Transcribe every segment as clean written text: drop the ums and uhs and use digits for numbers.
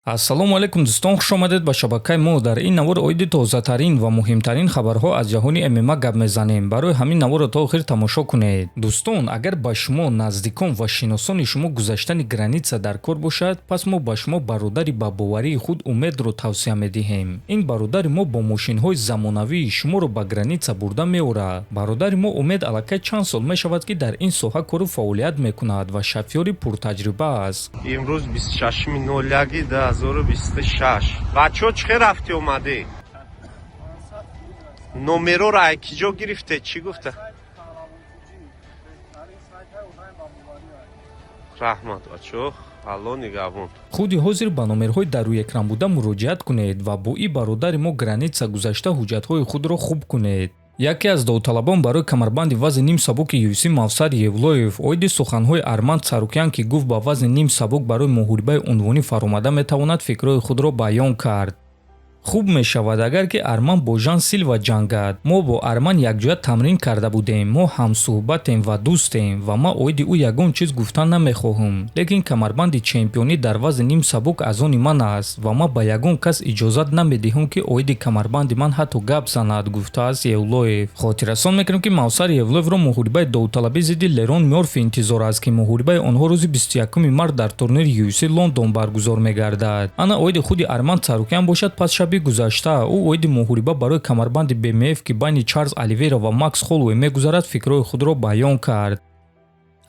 ассалому алайкум дӯстон, хуш омадед ба шабакаи мо. Дар ин навор оиди тозатарин ва муҳимтарин хабарҳо аз ҷаҳони ММА гап мезанем. Барои ҳамин наворро то охир тамошо кунед. дӯстон, агар ба шумо наздикон ва шиносони шумо гузаштани граница дар кор бошад, пас мо ба шумо бародари ба боварии худ Умедро тавсия медиҳем. Ин бародари мо бо мошинҳои замонавӣ шуморо ба граница бурда меорад. Бародари мо Умед аллакай чанд сол мешавад ки дар ин соҳа кору фаъолият мекунад ва шафёри пуртаҷриба аст. имрӯз 26/01/2026. бачаҳо чӣ хел рафтӣ омадӣ? номероро аз киҷо гирифте? Чӣ гуфта? раҳмат бачаҳо. алло нигаҳбон. худи ҳозир ба номерҳои дар рӯи экран буда муроҷиат кунед ва бо ин бародари мо граница гузашта ҳуҷҷатҳои худро хуб кунед. яке аз довталабон барои камарбанди вазни ним сабуки UFC Мавсар Евлоев оиди суханҳои Арманд Сарукян ки гуфт ба вазни ним сабук барои муҳорибаи унвонӣ фаромада метавонад фикрҳои худро баён кард. хуб мешавад агар ки Арман бо Жан Силва ҷангад. мо бо Арман якҷоя тамрин карда будем. мо ҳамсуҳбатем ва дӯстем ва ман оиди ӯ ягон чиз гуфтан намехоҳам. лекин камарбанди чемпионӣ дар вазни ним сабук аз они ман аст ва ман ба ягон кас иҷозат намедиҳам ки оиди камарбанди ман ҳатто гап занад, гуфтааст Евлоев. хотиррасон мекунем ки Мавсар Евлоевро муҳорибаи довталабӣ зидди Лерон Мёрфи интизор аст ки муҳорибаи онҳо рӯзи 21 март дар турнири UFC Лондон баргузор мегардад. ана оиди худи Арманд Сарукян бошад, пас шаби гузашта ӯ оиди муҳориба барои камарбанди BMF ки байни Чарлз Оливейра ва Макс Холлоуэй мегузарад фикрҳои худро баён кард.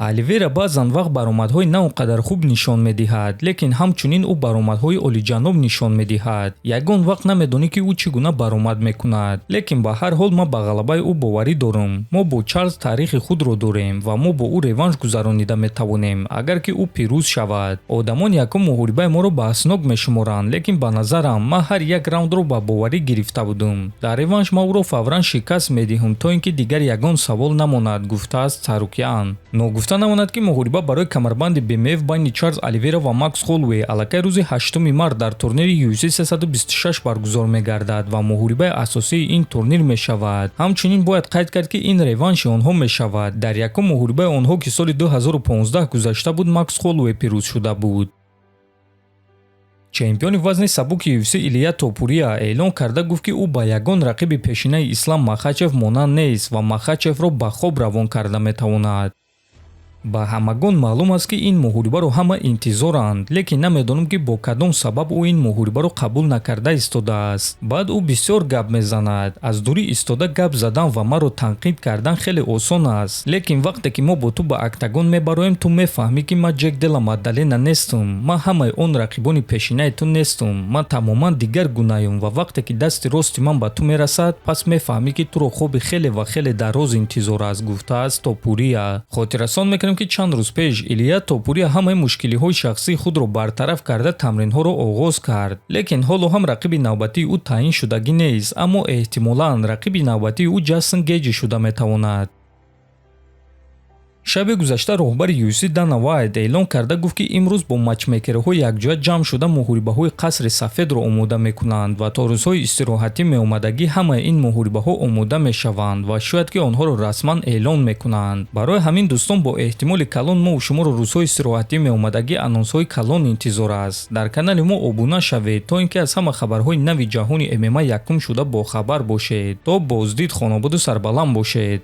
Оливейра баъзан вақт баромадҳои на он қадар хуб нишон медиҳад, лекин ҳамчунин ӯ баромадҳои олиҷаноб нишон медиҳад. ягон вақт намедонӣ ки ӯ чӣ гуна баромад мекунад, лекин ба ҳар ҳол ман ба ғалабаи ӯ боварӣ дорам. мо бо Чарлз таърихи худро дорем ва мо бо ӯ реванш гузаронида метавонем агар ки ӯ пирӯз шавад. одамон якум муҳорибаи моро баҳснок мешуморанд, лекин ба назарам ман ҳар як раундро ба боварӣ гирифта будам. дар реванш ман ӯро фавран шикаст медиҳам то ин ки дигар ягон савол намонад, гуфтааст Сарукян. Ногуфта намонад ки муҳориба барои камарбанди BMF байни Чарлз Оливейра ва Макс Холлоуэй аллакай рӯзи 8 март дар турнири UFC 326 баргузор мегардад ва муҳорибаи асосии ин турнир мешавад. ҳамчунин бояд қайд кард ки ин реванши онҳо мешавад. дар якум муҳорибаи онҳо ки соли 2015 гузашта буд, Макс Холлоуэй пирӯз шуда буд. чемпиони вазни сабуки UFC Илия Топурия эълон карда гуфт ки ӯ ба ягон рақиби пешинаи Ислам Махачев монанд нест ва Махачевро ба хоб равон карда метавонад. ба ҳамагон маълум аст ки ин муҳорибаро ҳама интизоранд, лекин намедонам ки бо кадом сабаб ӯ ин муҳорибаро қабул накарда истодааст. баъд ӯ бисёр гап мезанад. аз дурӣ истода гап задан ва маро танқид кардан хеле осон аст, лекин вақте ки мо бо ту ба октагон мебароем, ту мефаҳмӣ ки ман Ҷек Дела Маддалена нестам. ман ҳамаи он рақибони пешинаи ту нестам. ман тамоман дигар гунаям ва вақте ки дасти рости ман ба ту мерасад, пас мефаҳмӣ ки туро хоби хеле ва хеле дароз интизор аст, гуфтааст Топурия. хотиррасон мекунем ки чанд рӯз пеш Илия Топурия ҳамаи мушкилиҳои шахсии худро бартараф карда тамринҳоро оғоз кард, лекин ҳоло ҳам рақиби навбатии ӯ таъин шудагӣ нест, аммо эҳтимолан рақиби навбатии ӯ Ҷейсон Гейҷи шуда метавонад. шаби гузашта роҳбари UFC Дана Вайт эълон карда гуфт ки имрӯз бо матчмейкерҳо якҷоя ҷамъ шуда муҳорибаҳои қасри сафедро омода мекунанд ва то рӯзҳои истироҳатӣ меомадагӣ ҳамаи ин муҳорибаҳо омода мешаванд ва шояд ки онҳоро расман эълон мекунанд. барои ҳамин дӯстон, бо эҳтимоли калон мо шуморо рӯзҳои истироҳатӣ меомадагӣ анонсҳои калон интизор аст. дар канали мо обуна шавед то ин ки аз ҳама хабарҳои нави ҷаҳони MMA якум шуда бохабар бошед. то боздид, хонободу сарбаланд бошед.